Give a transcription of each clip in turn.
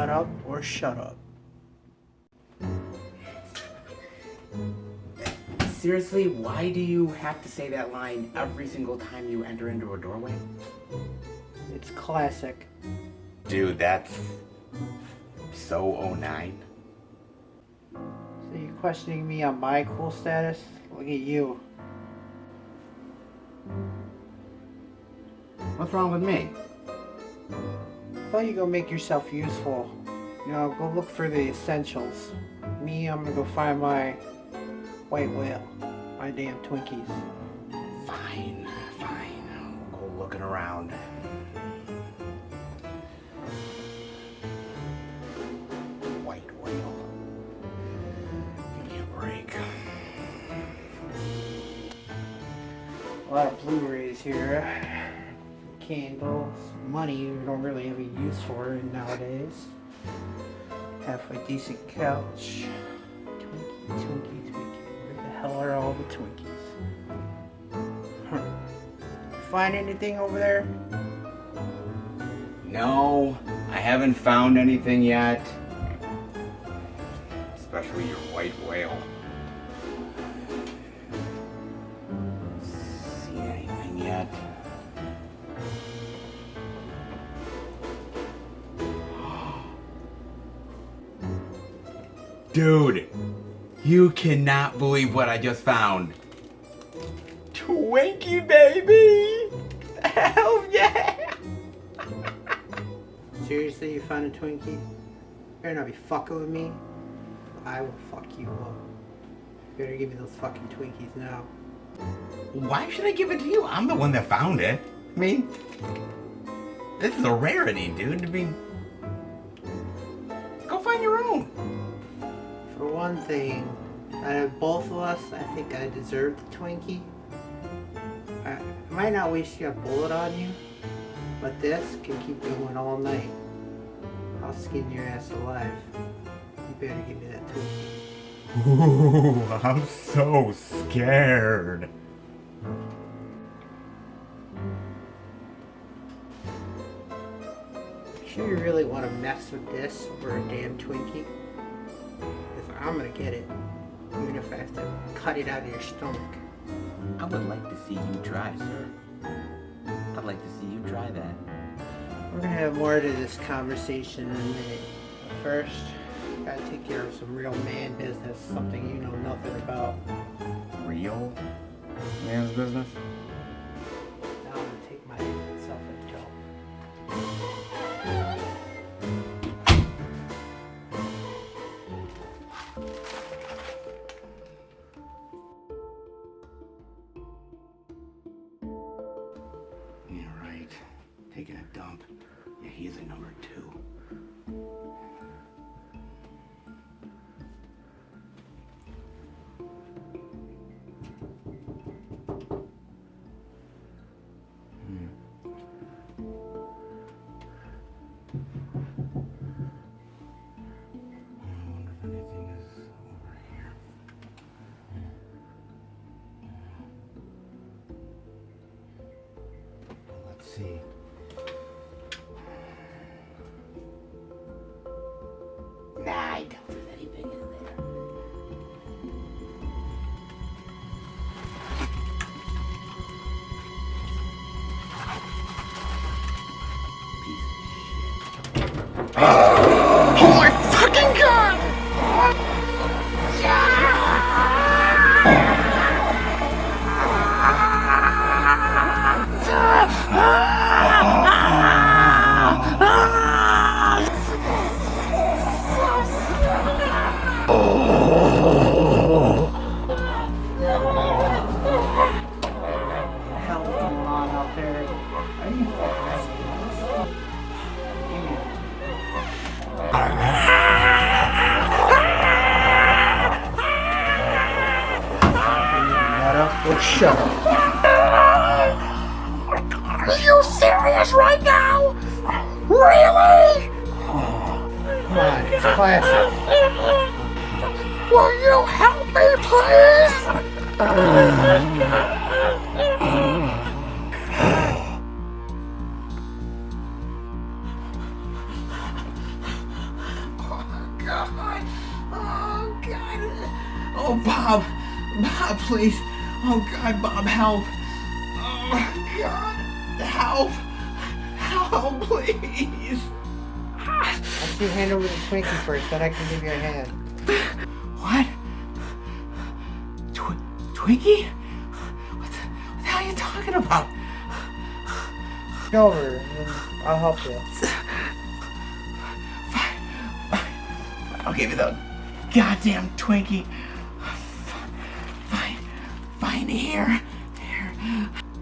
nut up or shut up. Seriously, why do you have to say that line every single time you enter into a doorway? It's classic. Dude, that's so 09. So you're questioning me on my cool status? Look at you. What's wrong with me? I thought you go make yourself useful. You know, go look for the essentials. Me, I'm gonna go find my white whale. My damn Twinkies. Fine. I'll go looking around. White whale. Give me a break. A lot of Blu-rays here. Candles. Money you don't really have any use for nowadays. Halfway decent couch. Twinkie. Where the hell are all the Twinkies? Huh. Find anything over there? No, I haven't found anything yet. Especially your white whale. See anything yet? Dude, you cannot believe what I just found. Twinkie, baby! Hell yeah! Seriously, you found a Twinkie? You better not be fucking with me. I will fuck you up. You better give me those fucking Twinkies now. Why should I give it to you? I'm the one that found it. I mean, this is a rarity, dude. I mean, go find your own. For one thing, out of both of us, I think I deserve the Twinkie. I might not waste a bullet on you, but this can keep going all night. I'll skin your ass alive. You better give me that Twinkie. Ooh, I'm so scared. Sure you really want to mess with this or a damn Twinkie? Because I'm gonna get it, even if I have to cut it out of your stomach. I would like to see you try, sir. I'd like to see you try that. We're gonna have more to this conversation in a minute. But first, gotta take care of some real man business, something you know nothing about. Real man's business? Now I'm gonna take myself a joke. Yeah, right. Taking a dump. Yeah, he's a number 2. I wonder if anything is over here. Let's see. Nah, I doubt there's anything in there. Piece of shit. Oh my fucking god! What the hell is going on out there? Are you fucking serious? Give me Nut up or shut up. Are you serious right now? Really? Come on, it's classic. Will you help me, please? Oh, Bob. Bob, please. Oh, God, Bob, help. Oh, God. Help. Help, please. Why don't you hand over the Twinkie first, then I can give you a hand. What? Twinkie? What the hell are you talking about? Come over, and I'll help you. Fine. I'll give you the goddamn Twinkie. Fine, here.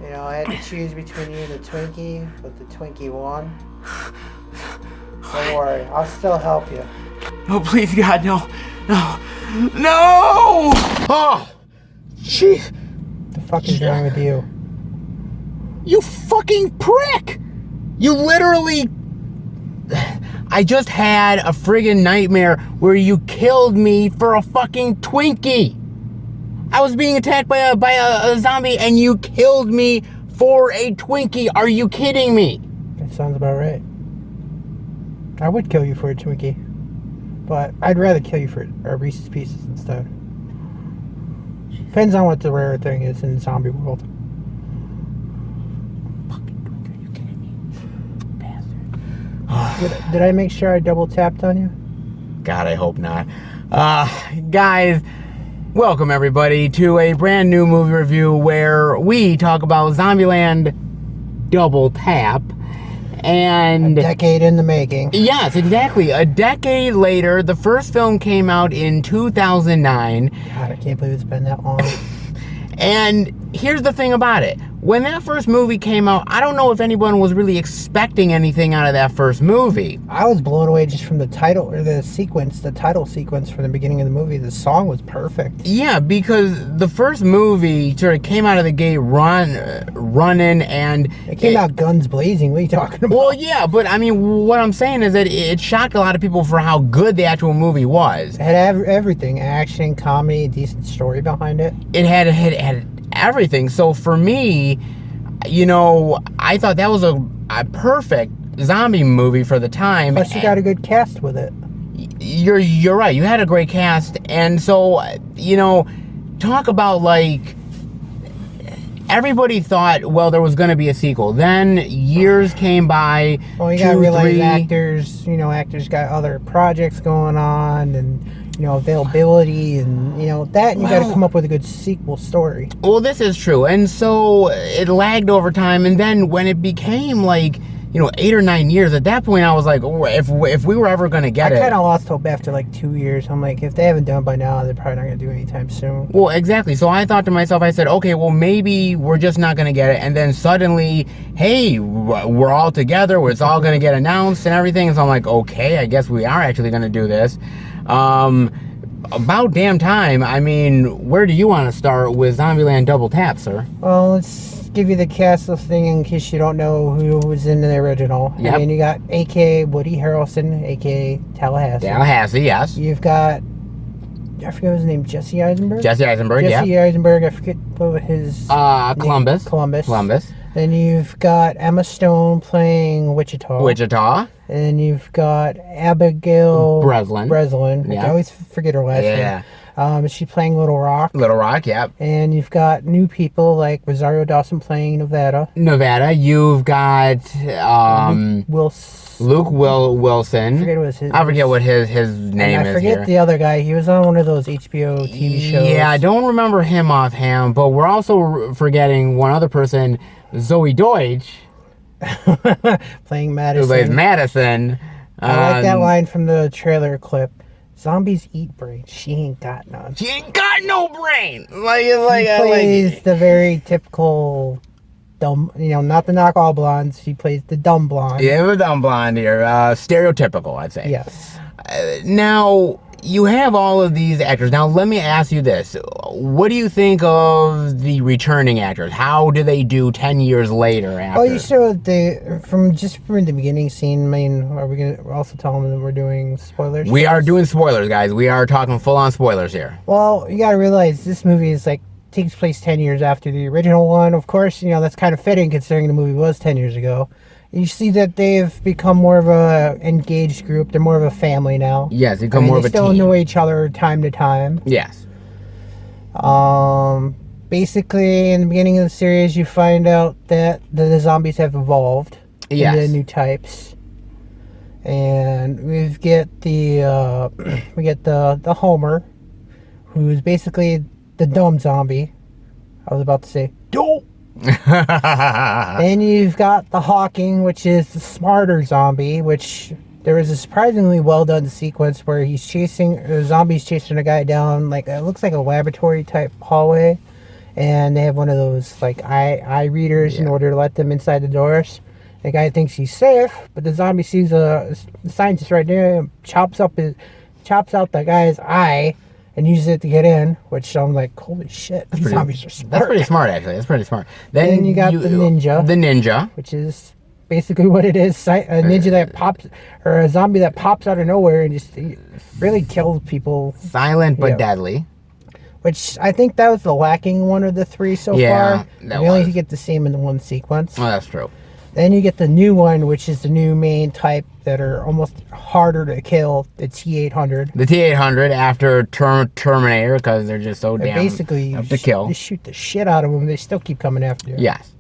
You know, I had to choose between you and the Twinkie, but the Twinkie won. Don't worry, I'll still help you. No, please, God, no. Oh! Jeez. The fuck is wrong with you? You fucking prick! You literally... I just had a friggin' nightmare where you killed me for a fucking Twinkie. I was being attacked by a zombie and you killed me for a Twinkie. Are you kidding me? That sounds about right. I would kill you for a Twinkie, but I'd rather kill you for a Reese's Pieces instead. Depends on what the rare thing is in the zombie world. Fucking Twinkie, are you kidding me? Bastard. Did I make sure I double tapped on you? God, I hope not. Guys, welcome everybody to a brand new movie review where we talk about Zombieland Double Tap. And a decade in the making. Yes, exactly. A decade later, the first film came out in 2009. God, I can't believe it's been that long. And here's the thing about it. When that first movie came out, I don't know if anyone was really expecting anything out of that first movie. I was blown away just from the title, or the title sequence from the beginning of the movie. The song was perfect. Yeah, because the first movie sort of came out of the gate running, and... It came out guns blazing. What are you talking about? Well, yeah, but I mean, what I'm saying is that it shocked a lot of people for how good the actual movie was. It had everything. Action, comedy, a decent story behind it. It had everything. So for me, you know, I thought that was a perfect zombie movie for the time. Plus you got a good cast with it. You're right. You had a great cast. And so, you know, talk about like everybody thought, well, there was going to be a sequel. Then years came by. Well, you got to realize actors got other projects going on, and availability, and that you got to come up with a good sequel story. Well, this is true, and so it lagged over time, and then when it became like 8 or 9 years, at that point I was like, oh, if we were ever gonna get it. I kind of lost hope after like 2 years. I'm like, if they haven't done it by now, they're probably not gonna do it anytime soon. Well, exactly. So I thought to myself, I said, okay, well maybe we're just not gonna get it, and then suddenly, hey, we're all together, it's all gonna get announced and everything. So I'm like, okay, I guess we are actually gonna do this. About damn time. I mean, where do you want to start with Zombieland Double Tap, sir? Well, let's give you the cast listing in case you don't know who was in the original. Yep. I mean, you got A.K.A. Woody Harrelson, A.K.A. Tallahassee. Tallahassee, yes. You've got, I forget his name, Jesse Eisenberg? Jesse Eisenberg, yeah. Jesse Eisenberg, I forget what his Columbus. name. Columbus. Then you've got Emma Stone playing Wichita. And you've got Abigail Breslin. Yeah. I always forget her last name. She's playing Little Rock. Yeah. And you've got new people like Rosario Dawson playing Nevada. You've got Luke Wilson. I forget what his name is. I forget the other guy. He was on one of those HBO TV shows. Yeah, I don't remember him offhand, but we're also forgetting one other person, Zoe Deutsch. Playing Madison. Who plays Madison. I like that line from the trailer clip. Zombies eat brain. She ain't got none. She ain't got no brain. He plays the very typical dumb, not the knock all blondes. She plays the dumb blonde. Yeah, the dumb blonde here. Stereotypical, I'd say. Yes. Now, you have all of these actors. Now, let me ask you this. What do you think of the returning actors? How do they do 10 years later after? Well, you showed from the beginning scene. I mean, are we going to also tell them that we're doing spoilers? We are doing spoilers, guys. We are talking full-on spoilers here. Well, you got to realize this movie is takes place 10 years after the original one. Of course, that's kind of fitting considering the movie was 10 years ago. You see that they've become more of a engaged group. They're more of a family now. Yes, they become more of a team. They still know each other time to time. Yes. Basically, in the beginning of the series, you find out that the zombies have evolved into new types, and we get the Homer, who's basically the dumb zombie. I was about to say dope. Then you've got the Hawking, which is the smarter zombie, which there was a surprisingly well done sequence where the zombie's chasing a guy down, like, it looks like a laboratory type hallway, and they have one of those like eye readers in order to let them inside the doors. The guy thinks he's safe, but the zombie sees the scientist right there and chops out the guy's eye and uses it to get in, which I'm like, holy shit, these zombies are smart. That's pretty smart, actually. That's pretty smart. Then you got the ninja. The ninja. Which is basically what it is. A ninja that pops, or a zombie that pops out of nowhere and just really kills people. Silent but deadly. Which I think that was the lacking one of the three so far. We only get to see him in the one sequence. Oh, that's true. Then you get the new one, which is the new main type that are almost harder to kill, the T-800. The T-800 after Terminator, because they're just so damn basically tough to kill. You shoot the shit out of them, they still keep coming after you. Yes.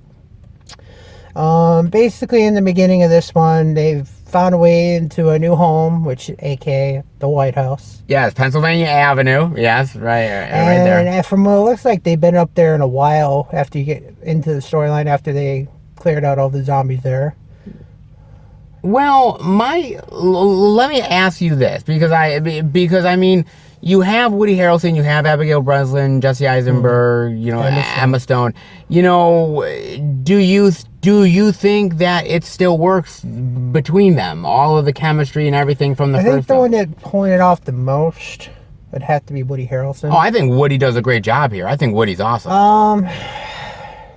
Basically, in the beginning of this one, they've found a way into a new home, which, aka the White House. Yes, Pennsylvania Avenue. Yes, right there. And from what it looks like, they've been up there in a while after you get into the storyline, after they cleared out all the zombies there. Well, let me ask you this, because I mean, you have Woody Harrelson, you have Abigail Breslin, Jesse Eisenberg, Emma Stone. Do you think that it still works between them, all of the chemistry and everything from the first? I think the one that pointed off the most would have to be Woody Harrelson. Oh, I think Woody does a great job here. I think Woody's awesome.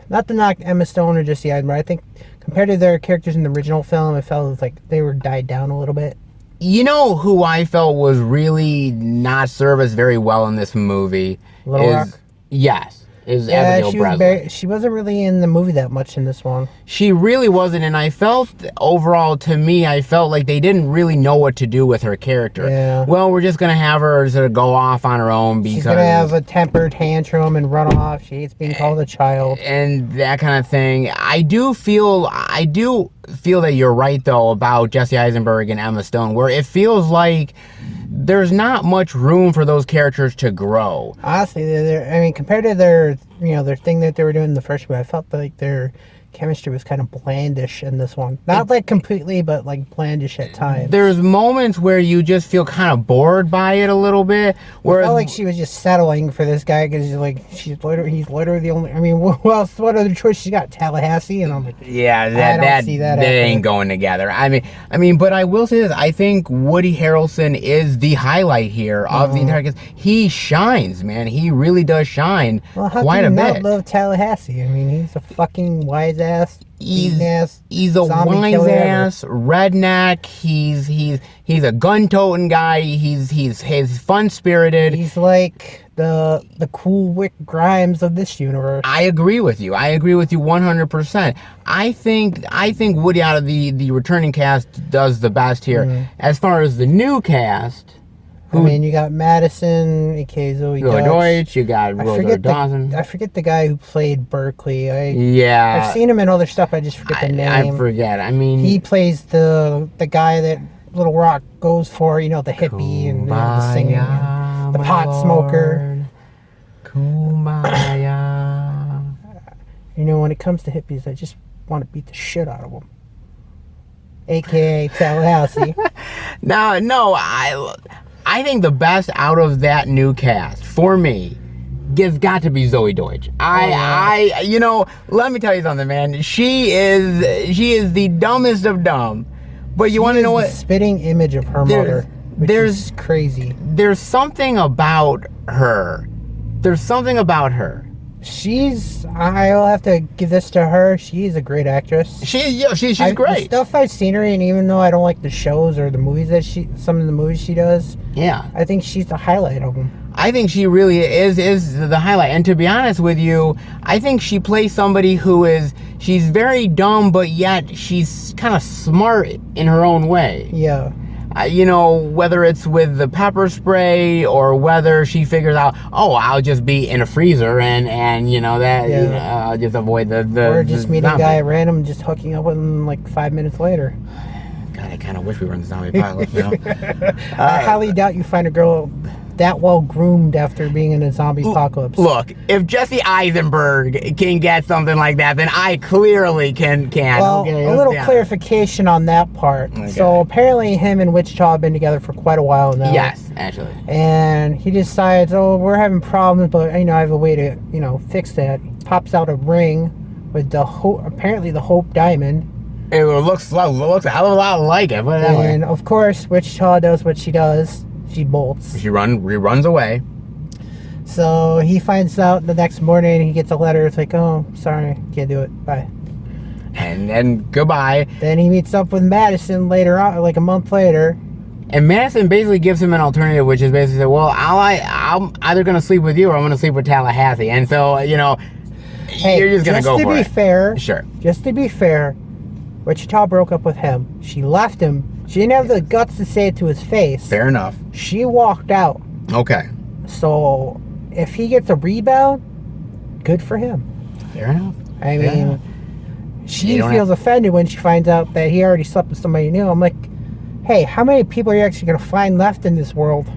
Not to knock Emma Stone or Jesse Eisenberg, I think compared to their characters in the original film, it felt like they were died down a little bit. You know who I felt was really not serviced very well in this movie? Little Rock? Yes. Is Abigail Breslin. She wasn't really in the movie that much in this one. She really wasn't, and I felt, overall, to me, I felt like they didn't really know what to do with her character. Yeah. Well, we're just going to have her sort of go off on her own because... She's going to have a temper tantrum and run off. She hates being called a child. And that kind of thing. I do feel that you're right, though, about Jesse Eisenberg and Emma Stone, where it feels like there's not much room for those characters to grow. Honestly, compared to their thing that they were doing in the first movie, I felt like their chemistry was kind of blandish in this one. Not like completely, but like blandish at times. There's moments where you just feel kind of bored by it a little bit. Whereas, I felt like she was just settling for this guy because he's literally the only. I mean, what other choice she got? Tallahassee, and I'm like, yeah, that they ain't going together. I mean, but I will say this: I think Woody Harrelson is the highlight here of the entire cast. He shines, man. He really does shine quite a bit. Not love Tallahassee? I mean, he's a fucking wise ass. He's a wise ass redneck. He's a gun-toting guy. He's fun-spirited. He's like the cool Rick Grimes of this universe. I agree with you 100%. I think Woody out of the returning cast does the best here. As far as the new cast, you got Madison, aka Zoe Deutsch, you got Rosa Dawson. I forget the guy who played Berkeley. I've seen him in other stuff. I just forget the name. I forget. He plays the guy that Little Rock goes for. The hippie and the singing, the pot smoker. Kumbaya. When it comes to hippies, I just want to beat the shit out of them. AKA Tallahassee. No, I think the best out of that new cast, for me, has got to be Zoe Deutsch. Let me tell you something, man. She is the dumbest of dumb. But you want to know what? The spitting image of her mother. Which is crazy. There's something about her. I'll have to give this to her. She's a great actress. She's great. The stuff I've seen her in, even though I don't like the shows or the movies some of the movies she does. Yeah. I think she's the highlight of them. I think she really is the highlight. And to be honest with you, I think she plays somebody she's very dumb, but yet she's kind of smart in her own way. Yeah. whether it's with the pepper spray or whether she figures out, oh, I'll just be in a freezer and I'll just avoid the or just the meeting a zombie. guy at random, just hooking up with him like 5 minutes later. God, I kind of wish we were in the zombie apocalypse now. I highly doubt you find a girl that well groomed after being in a zombie apocalypse. Look, if Jesse Eisenberg can get something like that, then I clearly can. Well, Okay, a little clarification on that part. Okay. So apparently him and Wichita have been together for quite a while now. Yes, actually. And he decides, oh, we're having problems, but I have a way to, fix that. He pops out a ring with apparently the Hope Diamond. It looks a hell of a lot like it. But And of course, Wichita does what she does. She bolts. He runs away. So he finds out the next morning. He gets a letter. It's like, oh, sorry, can't do it. Bye. And then goodbye. Then he meets up with Madison later on, like a month later. And Madison basically gives him an alternative, which is basically, well, I'm either going to sleep with you or I'm going to sleep with Tallahassee. And so, Hey, you're just going to go for it. Just to be fair, Wichita broke up with him. She left him. She didn't have the guts to say it to his face. Fair enough. She walked out. Okay. So if he gets a rebound, good for him. Fair enough. I mean, she feels offended when she finds out that he already slept with somebody new. I'm like, hey, how many people are you actually going to find left in this world?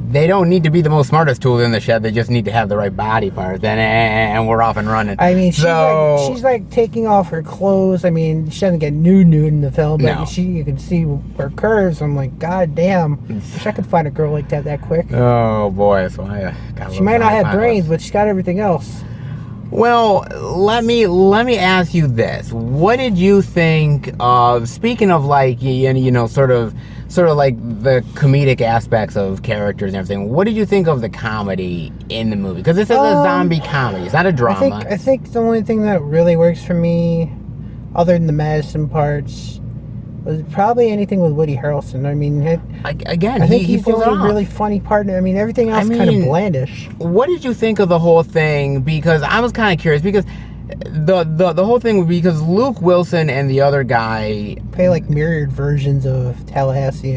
They don't need to be the most smartest tool in the shed. They just need to have the right body part. And we're off and running. I mean, she's like taking off her clothes. I mean, she doesn't get nude in the film, but you can see her curves. I'm like, God damn. Wish I could find a girl like that quick. Oh, boy. So she might not have brains, but she's got everything else. Well, let me ask you this. What did you think of, speaking of like, sort of like the comedic aspects of characters and everything, what did you think of the comedy in the movie? Because this is a zombie comedy. It's not a drama. I think the only thing that really works for me, other than the Madison parts, was probably anything with Woody Harrelson. I mean, I think he's the only really funny partner. I mean, everything else kind of blandish. What did you think of the whole thing? Because I was kind of curious, because the whole thing would be because Luke Wilson and the other guy play like mirrored versions of Tallahassee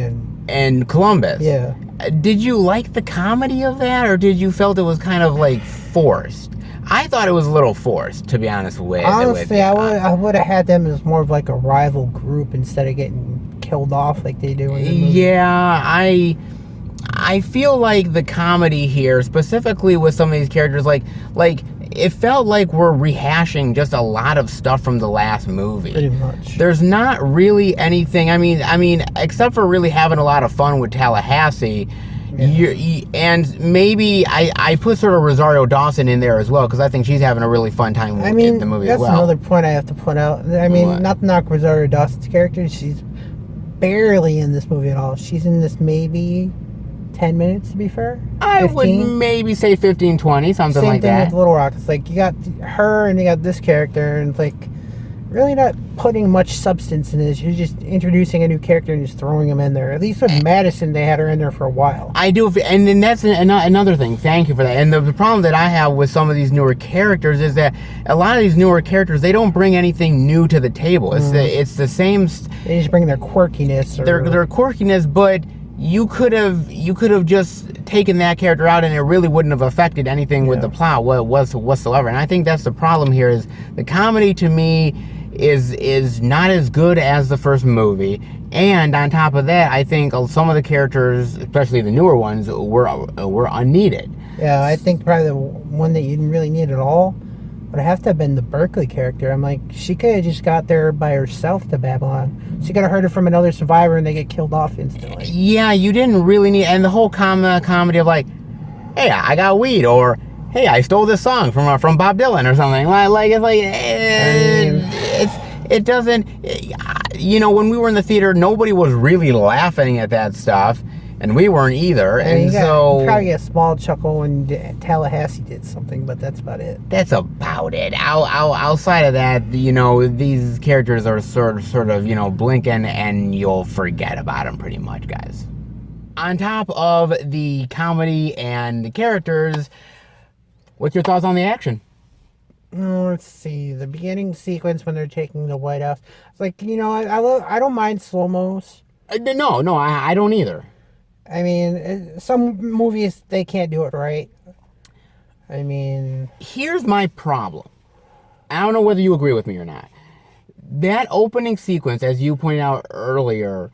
and Columbus. Yeah. Did you like the comedy of that, or did you felt it was kind of like forced? I thought it was a little forced, to be honest with you. Honestly, I would have had them as more of like a rival group instead of getting killed off like they do in the movie. Yeah, I feel like the comedy here, specifically with some of these characters, like it felt like we're rehashing just a lot of stuff from the last movie. Pretty much. There's not really anything. I mean, except for really having a lot of fun with Tallahassee. Yeah. And maybe I put sort of Rosario Dawson in there as well, because I think she's having a really fun time in the movie as well. That's another point I have to point out. I mean, not to knock Rosario Dawson's character. She's barely in this movie at all. She's in this maybe 10 minutes, to be fair. 15? I would maybe say 15, 20, something like that. Same thing with Little Rock. It's like you got her and you got this character, and it's like really not putting much substance in this. You're just introducing a new character and just throwing them in there. At least with Madison, they had her in there for a while. I do, and then that's another thing. Thank you for that. And the problem that I have with some of these newer characters is that a lot of these newer characters, they don't bring anything new to the table. It's the same. They just bring their quirkiness. Their quirkiness, but you could have just taken that character out and it really wouldn't have affected anything with the plot whatsoever. And I think that's the problem here, is the comedy to me is not as good as the first movie. And on top of that, I think some of the characters, especially the newer ones, were unneeded. Yeah, I think probably the one that you didn't really need at all would have to have been the Berkeley character. I'm like, she could have just got there by herself to Babylon. She could have heard it from another survivor and they get killed off instantly. Yeah, you didn't really need, and the whole comedy of like, hey, I got weed, or hey, I stole this song from Bob Dylan or something. It doesn't, when we were in the theater, nobody was really laughing at that stuff, and we weren't either. And so you probably get a small chuckle when Tallahassee did something, but that's about it. That's about it. Outside of that, these characters are sort of, blinking and you'll forget about them pretty much, guys. On top of the comedy and the characters, what's your thoughts on the action? Let's see. The beginning sequence when they're taking the White House. It's like, I don't mind slow-mos. No, I don't either. I mean, some movies, they can't do it right. I mean... Here's my problem. I don't know whether you agree with me or not. That opening sequence, as you pointed out earlier,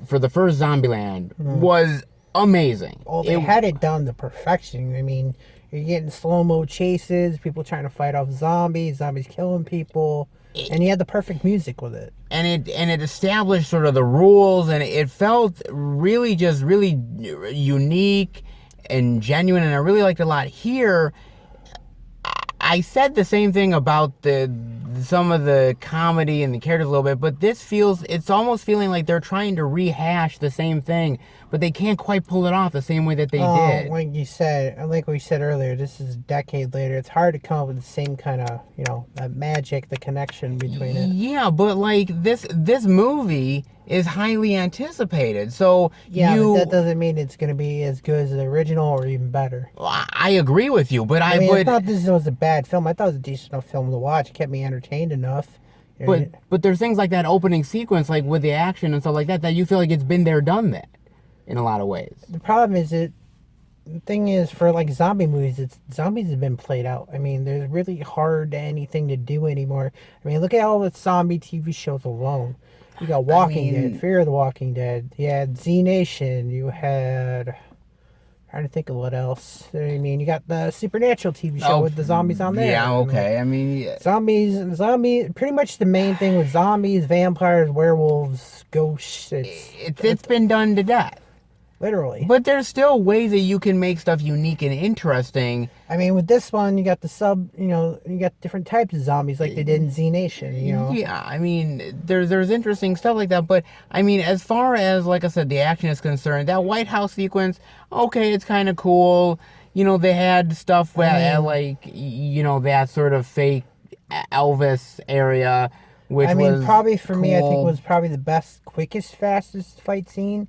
for the first Zombieland, was amazing. Well, they had it done to perfection. I mean, you're getting slow-mo chases, people trying to fight off zombies killing people, and you had the perfect music with it. And it established sort of the rules, and it felt really unique and genuine, and I really liked it a lot. Here, I said the same thing about some of the comedy and the characters a little bit, but it's almost feeling like they're trying to rehash the same thing, but they can't quite pull it off the same way that they did. Like you said, like we said earlier, this is a decade later. It's hard to come up with the same kind of, that magic, the connection between it. Yeah, but like this movie is highly anticipated, so but that doesn't mean it's going to be as good as the original or even better. I agree with you, but I thought this was a bad film. I thought it was a decent enough film to watch. It kept me entertained enough. But there's things like that opening sequence, like with the action and stuff like that you feel like it's been there, done that, in a lot of ways. The problem is the thing is, for like zombie movies, zombies have been played out. I mean, there's really hard anything to do anymore. I mean, look at all the zombie TV shows alone. You got Walking Dead, Fear of the Walking Dead. You had Z Nation. You had... trying to think of what else. I mean, you got the Supernatural TV show with the zombies on there. Yeah, okay. I mean... Zombies, pretty much the main thing with zombies, vampires, werewolves, ghosts. It's been done to death. Literally. But there's still ways that you can make stuff unique and interesting. I mean, with this one, you got you got different types of zombies like they did in Z Nation, Yeah, I mean, there's interesting stuff like that. But, I mean, as far as, like I said, the action is concerned, that White House sequence, okay, it's kind of cool. They had stuff at that sort of fake Elvis area, which was probably for cool. me, I think was probably the best, quickest, fastest fight scene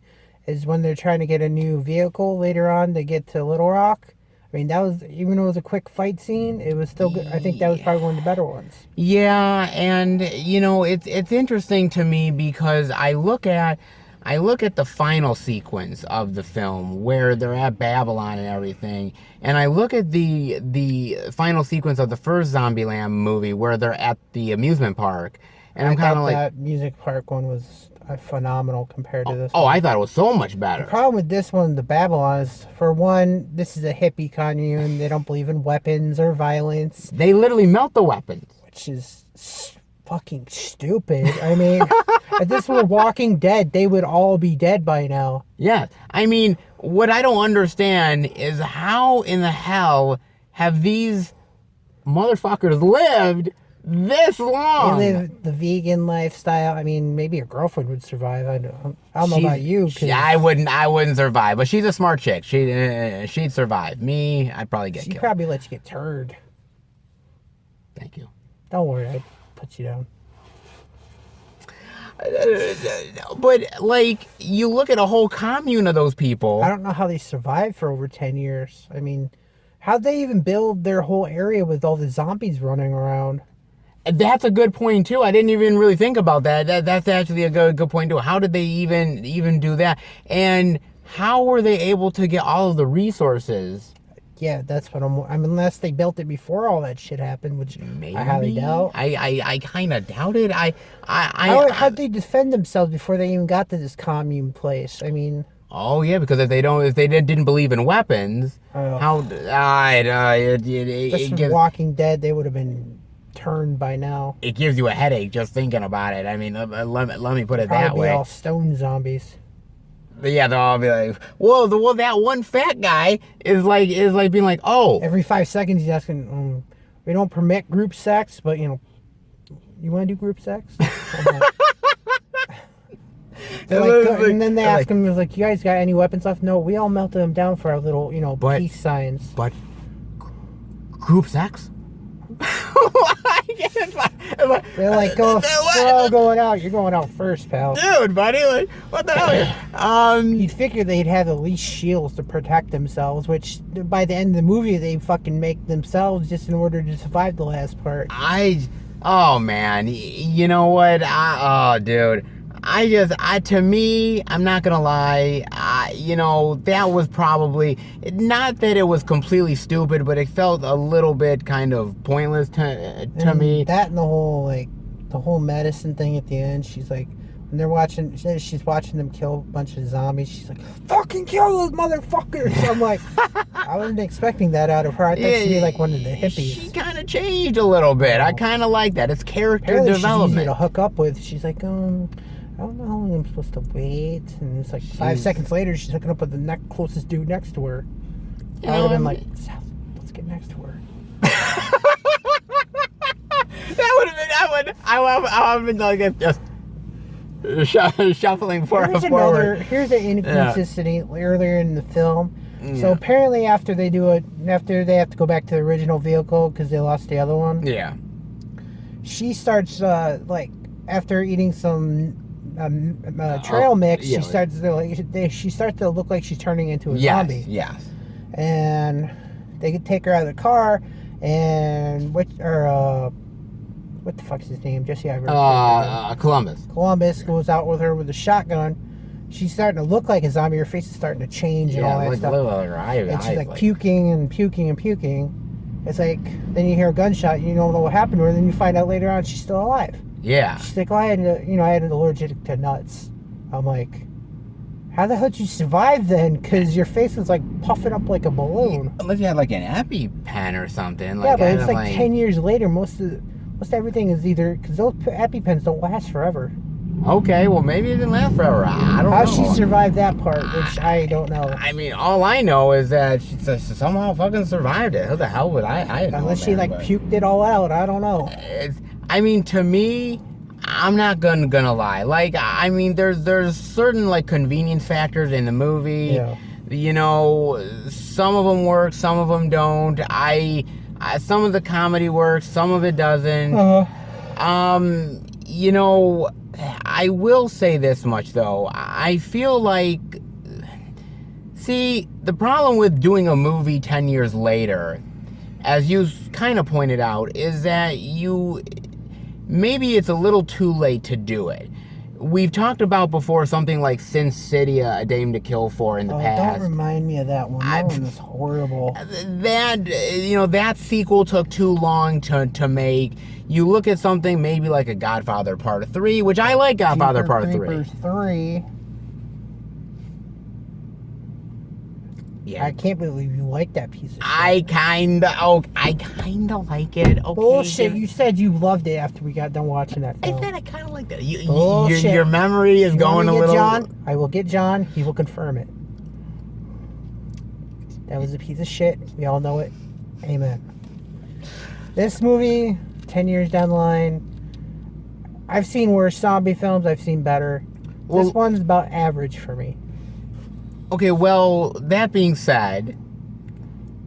is when they're trying to get a new vehicle later on to get to Little Rock. I mean, that was, even though it was a quick fight scene, it was still good. I think that was probably one of the better ones. Yeah, and, it's interesting to me because I look at the final sequence of the film where they're at Babylon and everything, and I look at the final sequence of the first Zombieland movie where they're at the amusement park, and I'm kind of like... that music park one was phenomenal compared to this one. one. I thought it was so much better. The problem with this one, the Babylon, is, for one, this is a hippie commune. They don't believe in weapons or violence. They literally melt the weapons. Which is fucking stupid. I mean, if this were Walking Dead, they would all be dead by now. Yeah. I mean, what I don't understand is how in the hell have these motherfuckers lived this long? They live the vegan lifestyle. I mean, maybe your girlfriend would survive. I don't know about you. I wouldn't survive. But she's a smart chick. She'd survive. Me, I'd probably get killed. She'd probably let you get turd. Thank you. Don't worry, I'd put you down. But, like, you look at a whole commune of those people. I don't know how they survived for over 10 years. I mean, how'd they even build their whole area with all the zombies running around? That's a good point too. I didn't even really think about that. That's actually a good point too. How did they even do that? And how were they able to get all of the resources? Yeah, that's what I mean, unless they built it before all that shit happened, which maybe. I highly doubt. I kind of doubt it. How'd they defend themselves before they even got to this commune place? I mean... Oh yeah, because if they didn't believe in weapons, Walking Dead, they would have been turned by now. It gives you a headache just thinking about it. I mean, let me put it that way. Probably all stone zombies. But yeah, they'll all be like, "Whoa, that one fat guy is like being like, oh." Every 5 seconds, he's asking, "We don't permit group sex, but you want to do group sex?" And then they ask him, "You guys got any weapons left?" No, we all melted them down for our little, peace signs. But group sex? They're like, we're all going out. You're going out first, pal. Dude, buddy, like, what the hell? You'd figure they'd have at least shields to protect themselves, which by the end of the movie, they fucking make themselves just in order to survive the last part. Oh man, you know what? Dude, To me, I'm not gonna lie, that was probably, not that it was completely stupid, but it felt a little bit kind of pointless to me. That and the whole medicine thing at the end, she's like, when she's watching them kill a bunch of zombies, she's like, fucking kill those motherfuckers! So I'm like, I wasn't expecting that out of her. I thought she'd be like one of the hippies. She kind of changed a little bit. I kind of like that. It's character Apparently development. She's easy to hook up with. She's like, I don't know how long I'm supposed to wait. And it's like 5 seconds later, she's hooking up with the closest dude next to her. I would have been like, Seth, let's get next to her. That would have been, I would have been like, just shuffling forward. Here's an inconsistency earlier in the film. Yeah. So apparently after they have to go back to the original vehicle because they lost the other one. Yeah. She starts, after eating some trail mix, she starts to look like she's turning into a zombie. Yes. And they could take her out of the car, and what the fuck's his name? Jesse Eisenberg. Columbus goes out with her with a shotgun. She's starting to look like a zombie. Her face is starting to change and all that stuff. And she's like puking and puking and puking. It's like, then you hear a gunshot, you don't know what happened to her, then you find out later on she's still alive. Yeah. She's like, I had an allergic to nuts. I'm like, how the hell did you survive then? Because your face was like puffing up like a balloon. Unless you had like an EpiPen or something. Yeah, but it's like 10 years later, most everything is either, because those EpiPens don't last forever. Okay, well maybe it didn't last forever. I don't know. How she survived that part, which I don't know. I mean, all I know is that she somehow fucking survived it. Who the hell would I know? Unless she puked it all out, I don't know. To me, I'm not gonna lie. Like, I mean, there's certain like convenience factors in the movie. Yeah. Some of them work, some of them don't. Some of the comedy works, some of it doesn't. I will say this much though. I feel like, see, the problem with doing a movie 10 years later, as you kind of pointed out, is that maybe it's a little too late to do it. We've talked about before something like Sin City, A Dame to Kill For in the past. Don't remind me of that one. That one was horrible. That sequel took too long to make. You look at something maybe like a Godfather Part 3, which I like Godfather Part 3. Yeah. I can't believe you like that piece of shit. I kinda like it. Okay, bullshit. You said you loved it after we got done watching that film. I said I kinda liked it. Your memory is going a little... John? I will get John. He will confirm it. That was a piece of shit. We all know it. Amen. This movie, 10 years down the line, I've seen worse zombie films. I've seen better. This one's about average for me. Okay, well, that being said,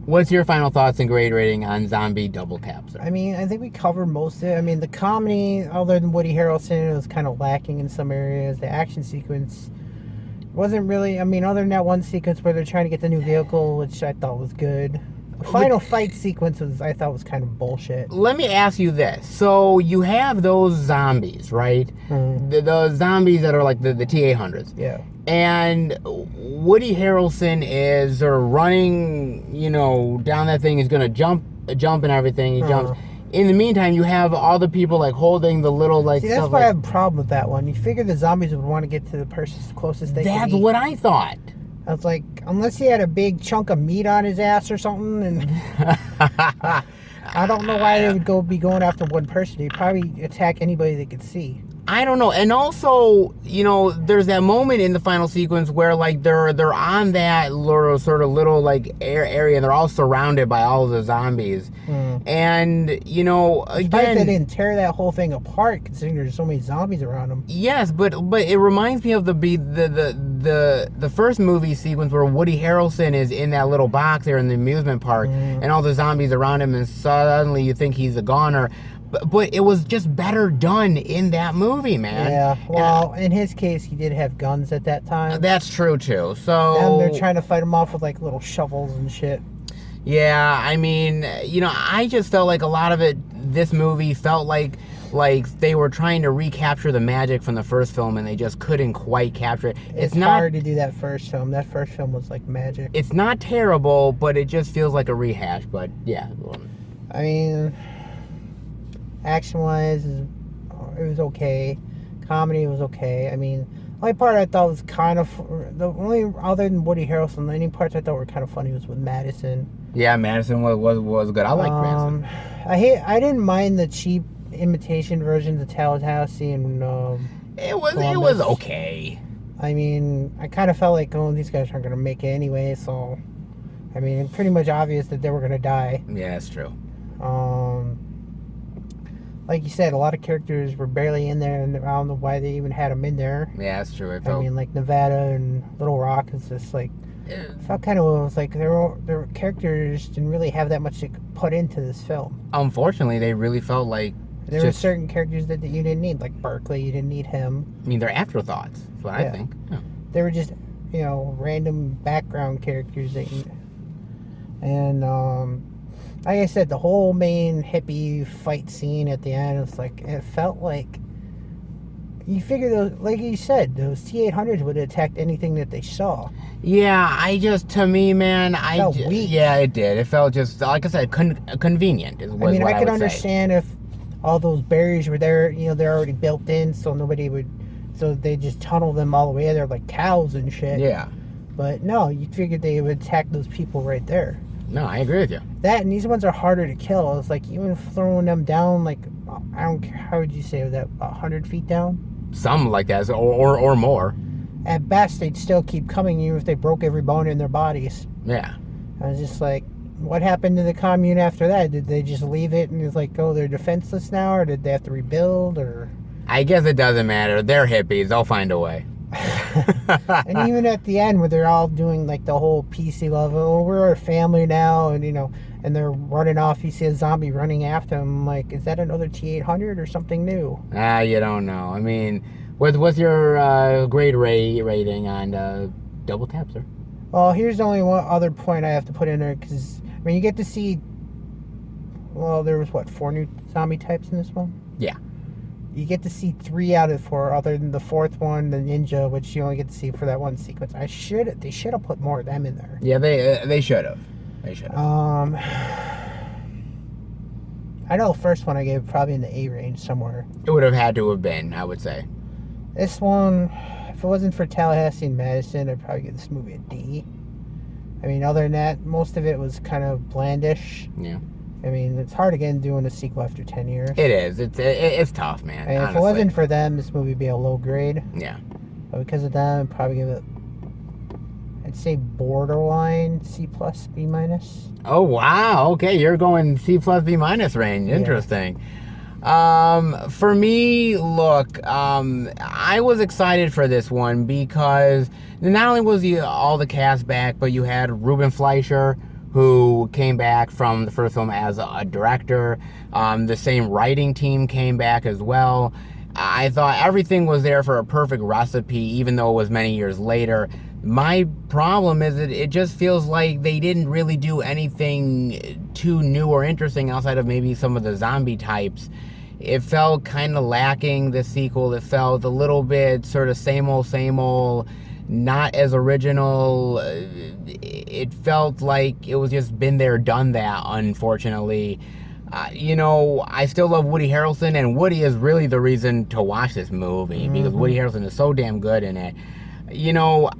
what's your final thoughts and grade rating on Zombie Double Capture? I mean, I think we covered most of it. I mean, the comedy, other than Woody Harrelson, was kind of lacking in some areas. The action sequence wasn't really, other than that one sequence where they're trying to get the new vehicle, which I thought was good. The final fight sequence I thought was kind of bullshit. Let me ask you this. So you have those zombies, right? Mm-hmm. The zombies that are like the T-800s. Yeah. And Woody Harrelson is running, down that thing. He's going to jump and everything. He jumps. In the meantime, you have all the people holding the little See, that's why I have a problem with that one. You figure the zombies would want to get to the person closest they can. That's what I thought. I was like, unless he had a big chunk of meat on his ass or something, and I don't know why they would be going after one person. They'd probably attack anybody they could see. I don't know. And also, there's that moment in the final sequence where they're on that little area, and they're all surrounded by all of the zombies. And again, they didn't tear that whole thing apart, considering there's so many zombies around them. Yes, but it reminds me of the first movie sequence where Woody Harrelson is in that little box there in the amusement park, and all the zombies around him, and suddenly you think he's a goner. But it was just better done in that movie, man. Yeah, well, in his case, he did have guns at that time. That's true, too. So, and they're trying to fight him off with, little shovels and shit. Yeah, I just felt like a lot of it, this movie felt like like they were trying to recapture the magic from the first film and they just couldn't quite capture it. It's not hard to do that first film. That first film was like magic. It's not terrible, but it just feels like a rehash. But yeah. I mean, action-wise, it was okay. Comedy was okay. I mean, the only part I thought was kind of... The only, other than Woody Harrelson, the only parts I thought were kind of funny was with Madison. Yeah, Madison was good. I like Madison. I didn't mind the cheap imitation versions of Tallahassee and it was Columbus. okay. I mean, I kind of felt like, oh, these guys aren't going to make it anyway, so... I mean, it's pretty much obvious that they were going to die. Yeah, that's true. Like you said, a lot of characters were barely in there, and I don't know why they even had them in there. Yeah, that's true. I mean, like Nevada and Little Rock is just like... It felt kind of was like their characters didn't really have that much to put into this film. Unfortunately, they really felt like there were certain characters that you didn't need, like Berkeley. You didn't need him. I mean, they're afterthoughts. That's what I think. Yeah. They were just random background characters and like I said, the whole main hippie fight scene at the end, it's like it felt like you figure those, like you said, those T-800s would have attacked anything that they saw. Yeah, to me, man, it felt weak. Yeah, it did. It felt just, like I said, convenient. I mean, I could understand if all those barriers were there, they're already built in, so they just tunnel them all the way there like cows and shit. Yeah. But no, you figured they would attack those people right there. No, I agree with you. That, and these ones are harder to kill. It's like even throwing them down, like, I don't care, how would you say that, 100 feet down? Something like that, or more. At best, they'd still keep coming even if they broke every bone in their bodies. Yeah. I was just like, what happened to the commune after that? Did they just leave it and it's like, oh, they're defenseless now, or did they have to rebuild, or... I guess it doesn't matter. They're hippies. They'll find a way. And even at the end where they're all doing like the whole PC level, oh, we're a family now, and and they're running off, you see a zombie running after them, like, is that another T-800 or something new? You don't know. I mean, what's your grade rating on Double Tap, sir? Well, here's the only one other point I have to put in there, because I mean, you get to see, well, there was 4 new zombie types in this one? Yeah. You get to see 3 out of 4, other than the 4th one, the ninja, which you only get to see for that one sequence. They should have put more of them in there. Yeah, they should have. I know the first one I gave probably in the A range somewhere. It would have had to have been, I would say. This one, if it wasn't for Tallahassee and Madison, I'd probably give this movie a D. I mean, other than that, most of it was kind of blandish. Yeah. I mean, it's hard again doing a sequel after 10 years. It is. It's tough, man. And if it wasn't for them, this movie would be a low grade. Yeah. But because of them, I'd probably give it, I'd say borderline C plus, B minus. Oh, wow. Okay, you're going C plus, B minus range. Interesting. Yeah. For me, look, I was excited for this one because not only was all the cast back, but you had Ruben Fleischer, who came back from the first film as a director. The same writing team came back as well. I thought everything was there for a perfect recipe, even though it was many years later. My problem is that it just feels like they didn't really do anything too new or interesting outside of maybe some of the zombie types. It felt kind of lacking, the sequel. It felt a little bit sort of same old, not as original. It felt like it was just been there, done that, unfortunately. I still love Woody Harrelson, and Woody is really the reason to watch this movie, because Woody Harrelson is so damn good in it.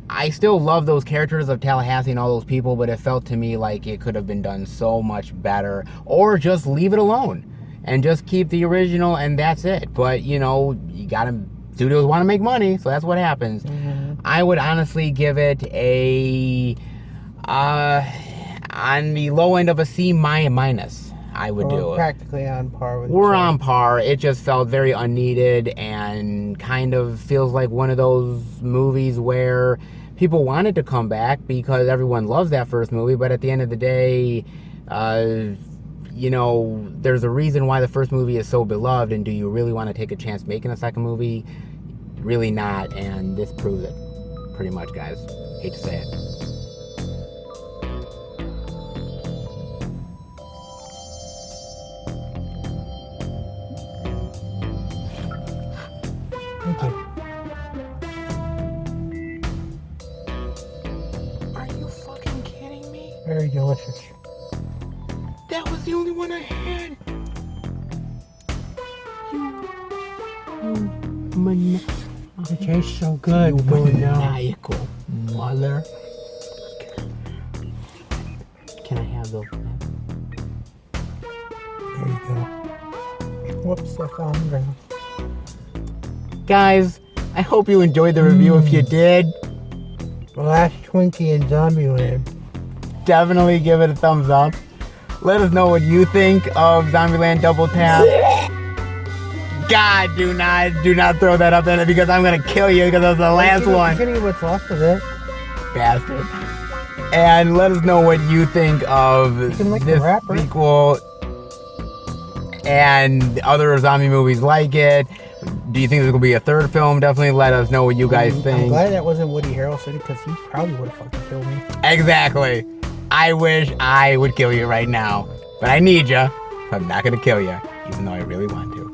I still love those characters of Tallahassee and all those people, but it felt to me like it could have been done so much better, or just leave it alone and just keep the original and that's it. But, you gotta, studios want to make money, so that's what happens. I would honestly give it on the low end of a C minus. I would do it. Practically on par with We're on par. It just felt very unneeded and kind of feels like one of those movies where people wanted to come back because everyone loves that first movie, but at the end of the day, there's a reason why the first movie is so beloved, and do you really want to take a chance making a second movie? Really not, and this proves it pretty much, guys. Hate to say it. Thank you. Are you fucking kidding me? Very delicious. That was the only one I had. It tastes so good. You Going down. maniacal mother. Can I have those? There you go. Whoops, I fell on the ground. Guys, I hope you enjoyed the review. If you did, The last Twinkie in Zombieland. definitely give it a thumbs up. Let us know what you think of Zombieland Double Tap. God, do not throw that up in it because I'm gonna kill you because that was the last one. You can eat what's left of it. Bastard. And let us know what you think of can lick the this wrapper. sequel and other zombie movies like it. Do you think there's gonna be a third film? Definitely let us know what you guys I'm think. glad that wasn't Woody Harrelson because he probably would have fucking killed me. Exactly. I wish I would kill you right now, but I need you. I'm not gonna kill you, even though I really want to.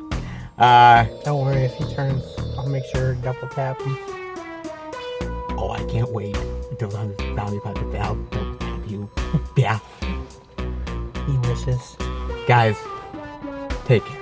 Don't worry, if he turns, I'll make sure to double tap him. Oh, I can't wait until I'm zombie podcast. I'll double tap you. Yeah. He wishes. Guys, take care.